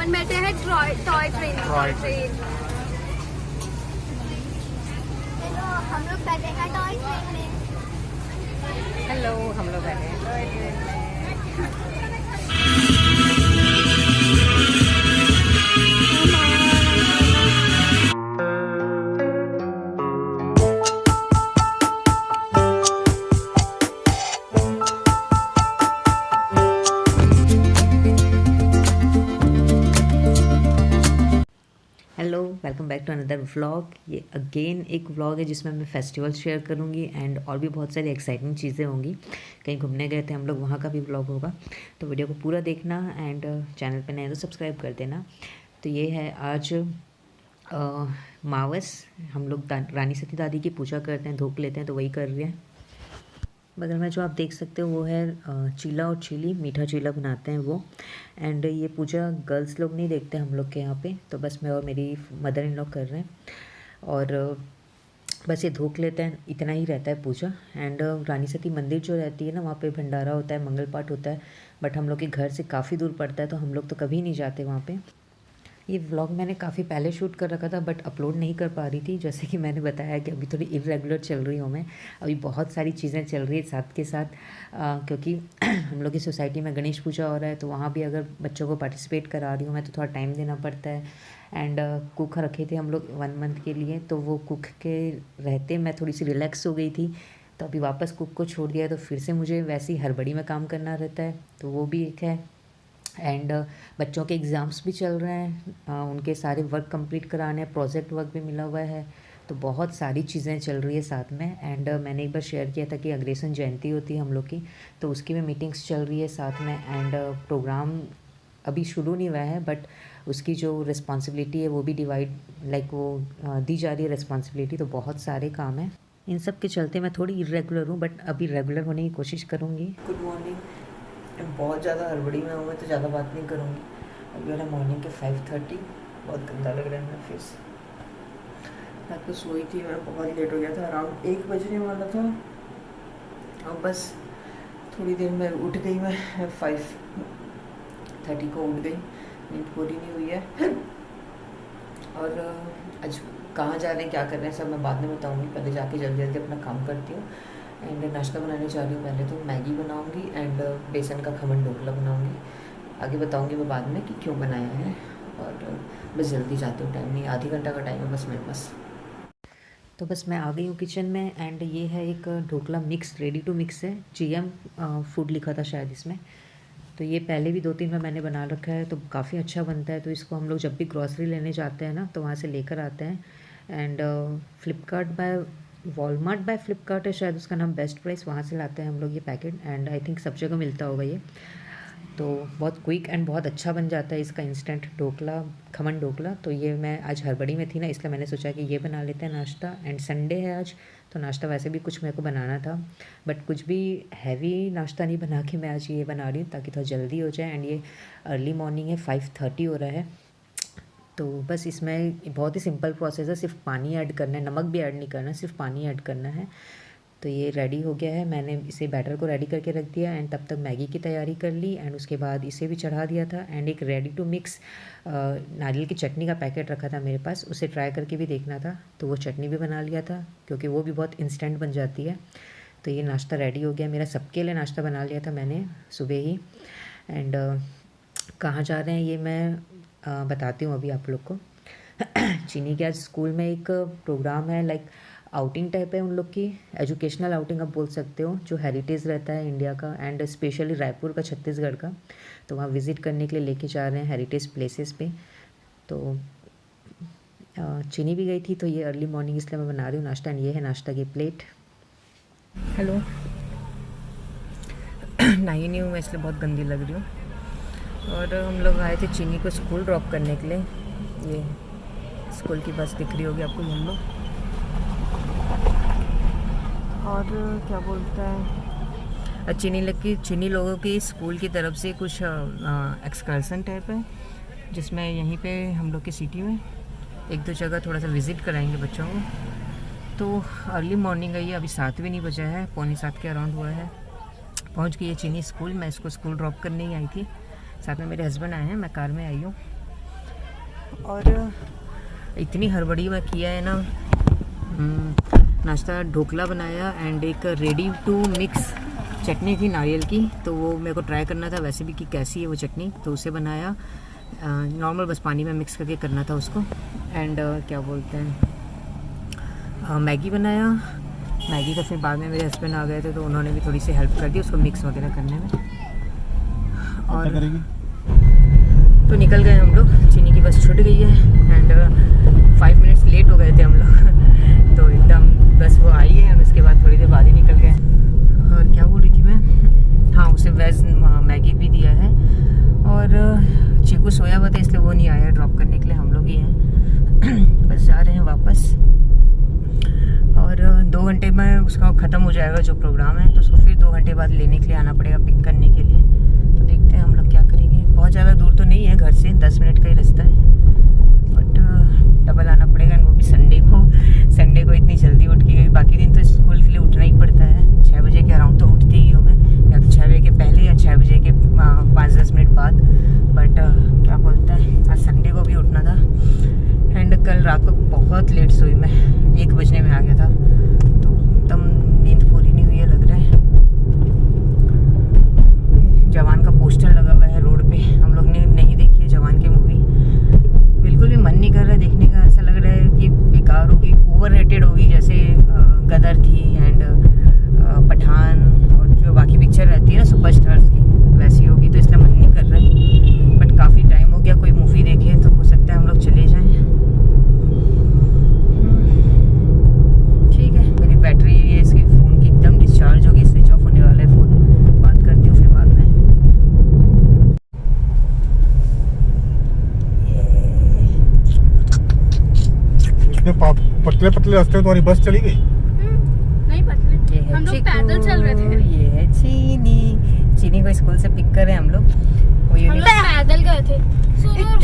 अपन बैठे हैं toy train. Hello, हम लोग बैठे हैं टॉय ट्रेन में। हेलो, हम लोग बैठे हैं टॉय ट्रेन में। Hello, welcome back to another vlog. ये अगेन एक व्लॉग है जिसमें मैं फेस्टिवल शेयर करूँगी एंड और भी बहुत सारी एक्साइटिंग चीज़ें होंगी। कहीं घूमने गए थे हम लोग, वहाँ का भी व्लॉग होगा, तो वीडियो को पूरा देखना एंड चैनल पे नए तो सब्सक्राइब कर देना। तो ये है आज मावस। हम लोग रानी सती दादी की पूजा करते हैं, धूप लेते हैं, तो वही कर रहे हैं। बगल में जो आप देख सकते हो वो है चीला और चिली, मीठा चीला बनाते हैं वो। एंड ये पूजा गर्ल्स लोग नहीं देखते हम लोग के यहाँ पे, तो बस मैं और मेरी मदर इन लॉ कर रहे हैं। और बस ये धूप लेते हैं, इतना ही रहता है पूजा। एंड रानी सती मंदिर जो रहती है ना, वहाँ पे भंडारा होता है, मंगल पाठ होता है, बट हम लोग के घर से काफ़ी दूर पड़ता है, तो हम लोग तो कभी नहीं जाते वहाँ पे। ये व्लॉग मैंने काफ़ी पहले शूट कर रखा था, बट अपलोड नहीं कर पा रही थी। जैसे कि मैंने बताया कि अभी थोड़ी इरेगुलर चल रही हूँ मैं, अभी बहुत सारी चीज़ें चल रही है साथ के साथ। क्योंकि हम लोग की सोसाइटी में गणेश पूजा हो रहा है, तो वहाँ भी अगर बच्चों को पार्टिसिपेट करा रही हूँ मैं, तो थोड़ा टाइम देना पड़ता है। एंड कुक रखे थे हम लोग 1 मंथ के लिए, तो वो कुक के रहते मैं थोड़ी सी रिलैक्स हो गई थी, तो अभी वापस कुक को छोड़ दिया है, तो फिर से मुझे वैसी हड़बड़ी में काम करना रहता है, तो वो भी एक है। एंड बच्चों के एग्ज़ाम्स भी चल रहे हैं, उनके सारे वर्क कंप्लीट कराने हैं, प्रोजेक्ट वर्क भी मिला हुआ है, तो बहुत सारी चीज़ें चल रही है साथ में। एंड मैंने एक बार शेयर किया था कि अग्रेसन जयंती होती है हम लोग की, तो उसकी भी मीटिंग्स चल रही है साथ में। एंड प्रोग्राम अभी शुरू नहीं हुआ है, बट उसकी जो रिस्पॉन्सिबिलिटी है वो भी डिवाइड दी जा रही है रिस्पॉन्सिबिलिटी, तो बहुत सारे काम हैं। इन सब के चलते मैं थोड़ी इरेगुलर हूँ, बट अभी रेगुलर होने की कोशिश करूँगी। Good morning. बहुत ज़्यादा हड़बड़ी में हूँ तो ज़्यादा बात नहीं करूँगी। अभी वाला मॉर्निंग के 5:30, बहुत गंदा लग रहा है मेरा फेस। रात को सोई थी, मेरा बहुत लेट हो गया था, अराउंड 1 बजने वाला था, और बस थोड़ी देर में उठ गई। मैं 5:30 को उठ गई, नींद पूरी नहीं हुई है। और आज कहाँ जा रहे हैं, क्या कर रहे हैं, सब मैं बाद में बताऊँगी। पहले जाके जल्दी जल्दी अपना काम करती हूँ। एंड नाश्ता बनाने जा रही हूँ। पहले तो मैगी बनाऊँगी एंड बेसन का खमन ढोकला बनाऊँगी। आगे बताऊँगी मैं बाद में कि क्यों बनाया है। और बस जल्दी जाती हूँ, टाइम नहीं, आधी घंटा का टाइम है बस मेरे पास। तो बस मैं आ गई हूँ किचन में। एंड ये है एक dhokla mix, ready to mix है, GM फूड लिखा था शायद इसमें। तो ये पहले भी 2-3 बार मैंने बना रखा है, तो काफ़ी अच्छा बनता है। तो इसको हम लोग जब भी ग्रॉसरी लेने जाते हैं ना, तो वहाँ से लेकर आते हैं। एंड वॉलमार्ट बाय फ्लिपकार्ट है शायद उसका नाम, बेस्ट प्राइस, वहाँ से लाते हैं हम लोग ये पैकेट। एंड आई थिंक सब जगह मिलता होगा ये। तो बहुत क्विक एंड बहुत अच्छा बन जाता है इसका इंस्टेंट ढोकला, खमन ढोकला। तो ये मैं आज हड़बड़ी में थी ना, इसलिए मैंने सोचा कि ये बना लेते हैं नाश्ता। एंड संडे है आज, तो नाश्ता वैसे भी कुछ मेरे को बनाना था, बट कुछ भी हैवी नाश्ता नहीं बना के मैं आज ये बना रही हूँ ताकि थोड़ा जल्दी हो जाए। एंड ये अर्ली मॉर्निंग है, 5:30 हो रहा है। तो बस इसमें बहुत ही सिंपल प्रोसेस है, सिर्फ पानी ऐड करना है, नमक भी ऐड नहीं करना, सिर्फ पानी ऐड करना है। तो ये रेडी हो गया है, मैंने इसे बैटर को रेडी करके रख दिया। एंड तब तक मैगी की तैयारी कर ली, एंड उसके बाद इसे भी चढ़ा दिया था। एंड एक रेडी टू मिक्स नारियल की चटनी का पैकेट रखा था मेरे पास, उसे ट्राई करके भी देखना था, तो वो चटनी भी बना लिया था, क्योंकि वो भी बहुत इंस्टेंट बन जाती है। तो ये नाश्ता रेडी हो गया मेरा, सबके लिए नाश्ता बना लिया था मैंने सुबह ही। एंड कहाँ जा रहे हैं ये मैं बताती हूँ अभी आप लोग को। चीनी के आज स्कूल में एक प्रोग्राम है, लाइक आउटिंग टाइप है उन लोग की, एजुकेशनल आउटिंग आप बोल सकते हो, जो हेरिटेज रहता है इंडिया का एंड स्पेशली रायपुर का, छत्तीसगढ़ का। तो वहाँ विज़िट करने के लिए लेके जा रहे हैं हेरिटेज प्लेसेस पे। तो चीनी भी गई थी, तो ये अर्ली मॉर्निंग इसलिए मैं बना रही हूँ नाश्ता। एंड ये है नाश्ता की प्लेट। हेलो। नहाई नहीं हूँ मैं, इसलिए बहुत गंदी लग रही हूँ। और हम लोग आए थे चीनी को स्कूल ड्रॉप करने के लिए। ये स्कूल की बस दिख रही होगी आपको, येलो। और क्या बोलता है, चीनी लोगों की स्कूल की तरफ से कुछ एक्सकर्सन टाइप है, जिसमें यहीं पे हम लोग की सिटी में 1-2 जगह थोड़ा सा विज़िट कराएंगे बच्चों को। तो अर्ली मॉर्निंग है ये, अभी 7 भी नहीं बजा है, 6:45 के अराउंड हुआ है। पहुंच गई है चीनी स्कूल। मैं इसको स्कूल ड्रॉप करने ही आई थी, साथ में मेरे हस्बैंड आए हैं, मैं कार में आई हूँ। और इतनी हड़बड़ी में किया है ना, नाश्ता ढोकला बनाया एंड एक रेडी टू मिक्स चटनी थी नारियल की, तो वो मेरे को ट्राई करना था वैसे भी कि कैसी है वो चटनी, तो उसे बनाया नॉर्मल, बस पानी में मिक्स करके करना था उसको। एंड क्या बोलते हैं, मैगी बनाया। मैगी का फिर बाद में मेरे हस्बैंड आ गए थे तो उन्होंने भी थोड़ी सी हेल्प कर दी उसको मिक्स वगैरह करने में। और तो निकल गए हम लोग, चीनी की बस छूट गई है एंड 5 मिनट्स लेट हो गए थे हम लोग तो एकदम बस वो आई है और उसके बाद थोड़ी देर बाद ही निकल गए। और क्या बोल रही थी मैं, हाँ उसे वेज मैगी भी दिया है। और चीकू सोया हुआ था इसलिए वो नहीं आया ड्रॉप करने के लिए, हम लोग ही हैं बस जा रहे हैं वापस। और 2 घंटे में उसका ख़त्म हो जाएगा जो प्रोग्राम है, तो उसको फिर 2 घंटे बाद लेने के लिए आना पड़ेगा पिक करने के लिए। तो देखते हैं हम लोग क्या करेंगे। बहुत ज़्यादा दूर तो नहीं है घर से, 10 मिनट का ही रास्ता है, बट डबल आना पड़ेगा। वो भी संडे को इतनी जल्दी उठ के, बाकी दिन तो स्कूल के लिए उठना ही पड़ता है 6 बजे के अराउंड, तो उठती ही हूँ मैं, या तो 6 बजे के पहले या 6 बजे के 5-10 मिनट बाद। बट क्या बोलता है, आज संडे को भी उठना था एंड कल रात को बहुत लेट सोई मैं, 1 बजने में आ गया था, तो एकदम नींद पूरी नहीं हुई है लग रहा है। जवान का पोस्टर लगा हुआ है रोड पे, हम लोग ने नहीं देखी है जवान की मूवी, बिल्कुल भी मन नहीं कर रहा है देखने का। ऐसा लग रहा है कि बेकार होगी, ओवर रेटेड होगी, जैसे गदर थी एंड पठान और जो बाकी पिक्चर रहती है ना सुपरस्टार्स की, वैसी होगी, तो इसलिए मन नहीं कर रहा है। बट काफ़ी टाइम हो गया कोई मूवी देखे, तो हो सकता है हम लोग चले जाएं। ठीक है, मेरी बैटरी ये इसकी फ़ोन की एकदम डिस्चार्ज होगी, स्विच ऑफ होने वाला है फ़ोन। बात करती हूँ फिर बाद में। पतले पतले रास्ते में तुम्हारी बस चली गई? नहीं पतले, हम लोग पैदल चल रहे थे। ये है चीनी को स्कूल से पिक करे हम लोग, हम लोग पैदल गए थे,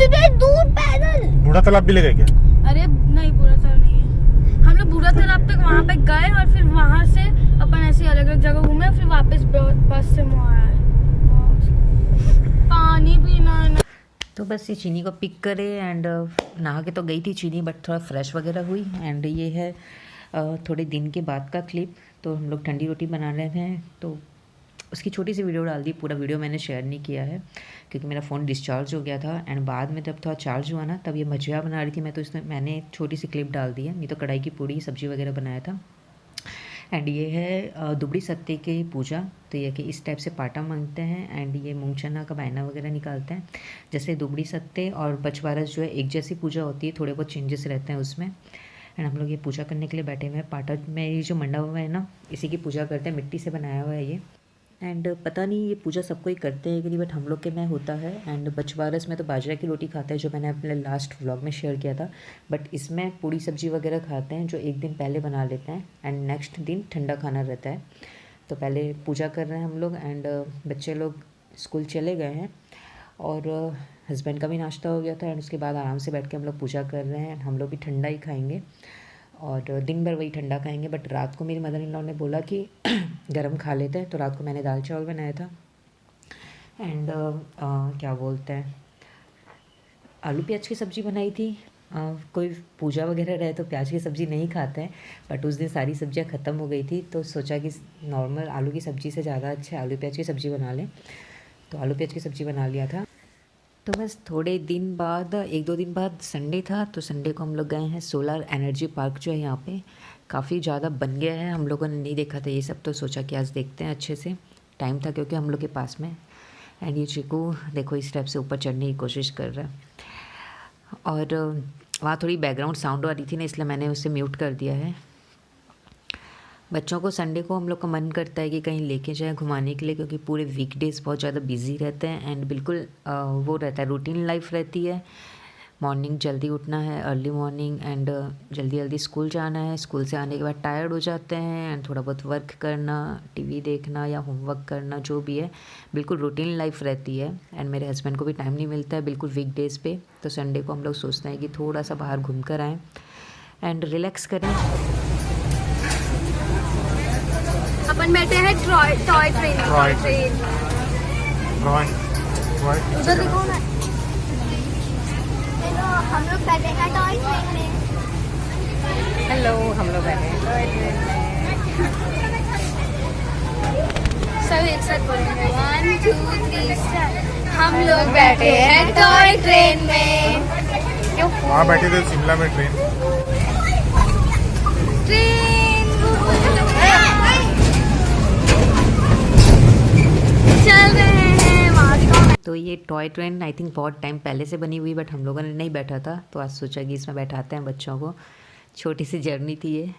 इतने दूर पैदल। बूढ़ा तालाब भी ले गए क्या? अरे नहीं, बूढ़ा तालाब नहीं है, हम लोग बूढ़ा तालाब तक वहाँ पे गए और फिर वहाँ से अपन ऐसे अलग अलग जगह घूमे, फिर वापस बस से आए। पानी पीना है। तो बस ये चीनी को पिक करे एंड नहा के तो गई थी चीनी, बट थोड़ा फ्रेश वगैरह हुई। एंड ये है थोड़े दिन के बाद का क्लिप, तो हम लोग ठंडी रोटी बना रहे थे, तो उसकी छोटी सी वीडियो डाल दी। पूरा वीडियो मैंने शेयर नहीं किया है क्योंकि मेरा फ़ोन डिस्चार्ज हो गया था एंड बाद में जब थोड़ा चार्ज हुआ ना, तब ये भजिया बना रही थी मैं, तो इसमें मैंने छोटी सी क्लिप डाल दी है, नहीं तो कढ़ाई की पूड़ी सब्जी वगैरह बनाया था। एंड ये है दुबड़ी सत्ते की पूजा, तो ये कि इस टाइप से पाटा मांगते हैं एंड ये मूंग चना का बायना वगैरह निकालते हैं। जैसे दुबड़ी सत्ते और बछवारस जो है एक जैसी पूजा होती है, थोड़े बहुत चेंजेस रहते हैं उसमें। एंड हम लोग ये पूजा करने के लिए बैठे हुए हैं। पाटा में ये जो मंडा हुआ है ना, इसी की पूजा करते हैं, मिट्टी से बनाया हुआ है ये। एंड पता नहीं ये पूजा सबको ही करते हैं कि नहीं, बट हम लोग के में होता है। एंड बछवारस में तो बाजरा की रोटी खाते हैं, जो मैंने अपने लास्ट व्लॉग में शेयर किया था, बट इसमें पूड़ी सब्जी वगैरह खाते हैं जो एक दिन पहले बना लेते हैं एंड नेक्स्ट दिन ठंडा खाना रहता है। तो पहले पूजा कर रहे हैं हम लोग एंड बच्चे लोग स्कूल चले गए हैं और हस्बैंड का भी नाश्ता हो गया था एंड उसके बाद आराम से बैठ के हम लोग पूजा कर रहे हैं। हम लोग भी ठंडा ही खाएंगे और दिन भर वही ठंडा खाएंगे, बट रात को मेरी मदर इन लॉ ने बोला कि गरम खा लेते हैं, तो रात को मैंने दाल चावल बनाया था एंड क्या बोलते हैं, आलू प्याज की सब्ज़ी बनाई थी। कोई पूजा वगैरह रहे तो प्याज की सब्ज़ी नहीं खाते हैं, बट उस दिन सारी सब्जियां ख़त्म हो गई थी, तो सोचा कि नॉर्मल आलू की सब्ज़ी से ज़्यादा अच्छा आलू प्याज की सब्ज़ी बना लें, तो आलू प्याज की सब्ज़ी बना लिया था। तो बस थोड़े दिन बाद, 1-2 दिन बाद संडे था, तो संडे को हम लोग गए हैं सोलर एनर्जी पार्क जो है यहाँ पे, काफ़ी ज़्यादा बन गया है, हम लोगों ने नहीं देखा था ये सब, तो सोचा कि आज देखते हैं अच्छे से। टाइम था क्योंकि हम लोग के पास में। एंड ये चीकू देखो इस टाइप से ऊपर चढ़ने की कोशिश कर रहा है और वहाँ थोड़ी बैकग्राउंड साउंड आ रही थी ना, इसलिए मैंने उसे म्यूट कर दिया है। बच्चों को संडे को हम लोग का मन करता है कि कहीं लेके जाएं घुमाने के लिए, क्योंकि पूरे वीकडेज़ बहुत ज़्यादा बिजी रहते हैं एंड बिल्कुल वो रहता है, रूटीन लाइफ रहती है। मॉर्निंग जल्दी उठना है, अर्ली मॉर्निंग, एंड जल्दी जल्दी स्कूल जाना है। स्कूल से आने के बाद टायर्ड हो जाते हैं एंड थोड़ा बहुत वर्क करना, टीवी देखना या होमवर्क करना, जो भी है, बिल्कुल रूटीन लाइफ रहती है। एंड मेरे हस्बैंड को भी टाइम नहीं मिलता है बिल्कुल वीकडेज़ पे, तो संडे को हम लोग सोचते हैं कि थोड़ा सा बाहर घूम कर आएँ एंड रिलैक्स करें। अपन बैठे हैं टॉय ट्रेन। उधर देखो ना, हम बैठे हैं टॉय ट्रेन में। हेलो, हम लोग बैठे हैं टॉय ट्रेन में। सब एक साथ बोलेंगे 1 2 3 स्टार्ट। हम लोग बैठे हैं टॉय ट्रेन में। क्यों? वहाँ बैठे थे शिमला में ट्रेन। ट्रेन चल रहे हैं वहाँ दिखाओ। तो ये टॉय ट्रेन आई थिंक बहुत टाइम पहले से बनी हुई, बट हम लोगों ने नहीं बैठा था, तो आज सोचा कि इसमें बैठाते हैं बच्चों को। छोटी सी जर्नी थी ये।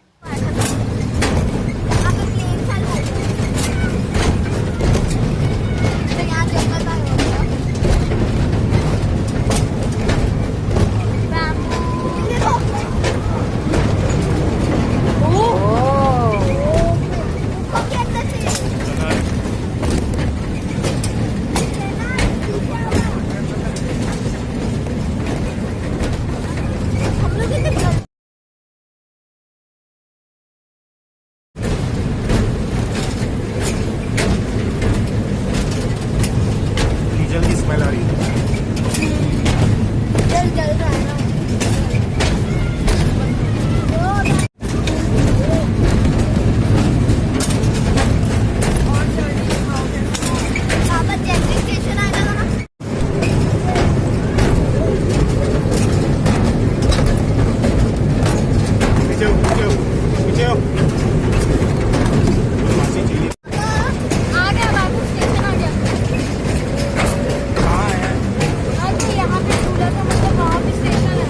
डीजल की स्मेल आ रही है। जल रहा है ना। पीछे हो, पीछे हो, पीछे हो। मासी चाहिए। आ गया बाबू, स्टेशन आ गया। कहाँ है? अरे यहाँ पे झूला था, मतलब वहाँ पे स्टेशन है।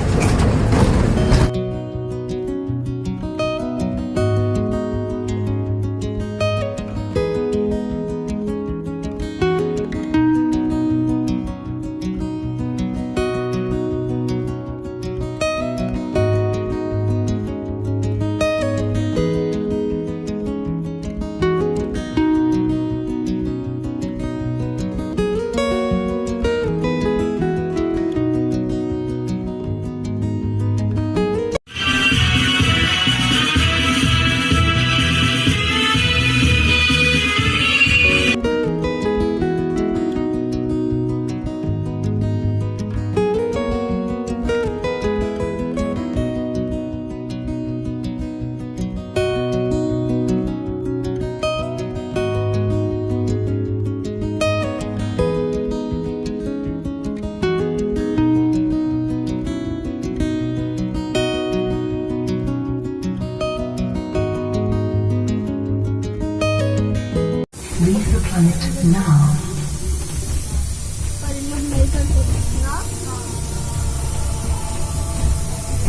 Leave the planet now.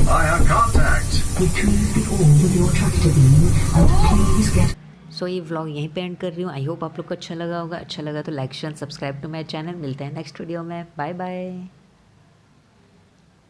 I have contact. Retrieve the orb with your tractor beam and please get सो ये व्लॉग यहीं पे एंड कर रही हूँ। आई होप आप लोग को अच्छा लगा होगा। अच्छा लगा तो like share subscribe to my channel. मिलते हैं नेक्स्ट वीडियो में। Bye bye.